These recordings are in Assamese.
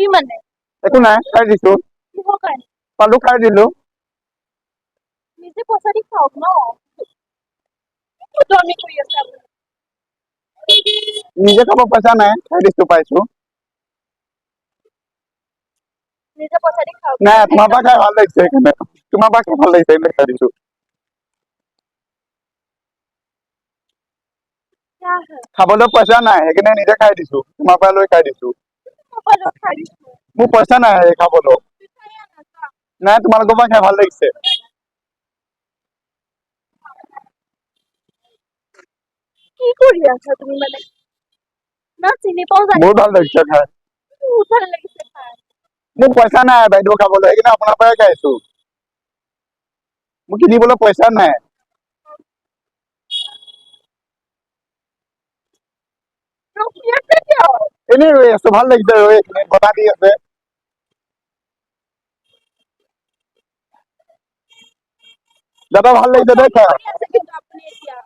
কি মানে একো নাই খাই দিছো কিহৰ কাৰণে পালো খাই দিলো নিজে পইচা দি খাওক ন ফটোৱামি কৰি আছে আপুনি নিজে খাব পইচা নাই খাই দিছো পাইছো নিজে পইচা দি খাওক নাই তোমাৰ পৰা খাই ভাল লাগিছে সেইকাৰণে তোমাৰ পৰা খাই ভাল লাগিছে সেইকাৰণে খাই দিছো क्या है খাবলৈ পইচা নাই সেইকাৰণে নিজে খাই দিছো তোমাৰ পৰা লৈ খাই দিছো মোবাইল খাই দিছো মোৰ পইচা নাই খাবলৈ পিছায়া নাছা নাই তোমালোকৰ পৰা খাই ভাল লাগিছে কি কৰি আছা তুমি মানে না চিনি পাও জানি বহুত ভাল লাগিছে খাই বহুত ভাল লাগিছে খাই মোৰ পইচা নাই বাইদেউ খাবলৈ সেইকাৰণে আপোনাৰ পৰাই খাইছো মোৰ কিনিবলৈ পইচা নাই ৰখি আছে কিয় এনেই ৰৈ আছো ভাল লাগিছে ৰৈ এইখিনি বতাহ দি আছে দাদা ভাল লাগিছে দেই খাই কৰি আছে কিন্তু আপুনি এতিয়া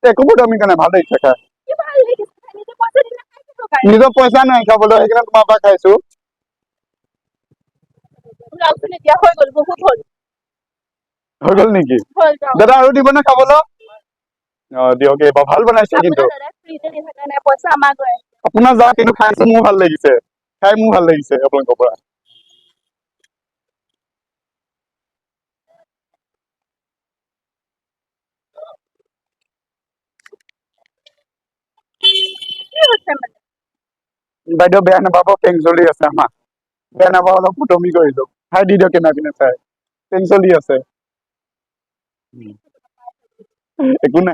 একো বদনামি কাৰণে ভাল লাগিছে খাই কি ভাল লাগিছে খাই নিজে পইচা দি খাইছো কাৰণে নিজৰ পইচা নাই খাবলৈ সেইকাৰণে তোমাৰ পৰা খাইছো যাওকচোন এতিয়া হৈ গ'ল বহুত হ'ল হৈ গ'ল নেকি হ'ল যাওক দাদা আৰু দিবনে খাবলৈ অ দিয়ক এইবাৰ ভাল বনাইছে কিন্তু আপোনাৰ দাদাই ফ্ৰীতে দি থকা নাই পইচা আমাৰ গৈ আপোনাৰ যা কিন্তু খাইছো মোৰ ভাল লাগিছে খাই মোৰ ভাল লাগিছে আপোনালোকৰ পৰা কি হৈছে মানে বাইদেউ বেয়া নাপাব পেং চলি আছে আমাৰ বেয়া নাপাব অলপ ফুটমি কৰিলো খাই দি দিয়ক কেনে কেনে চাই পেং চলি আছে একো নাই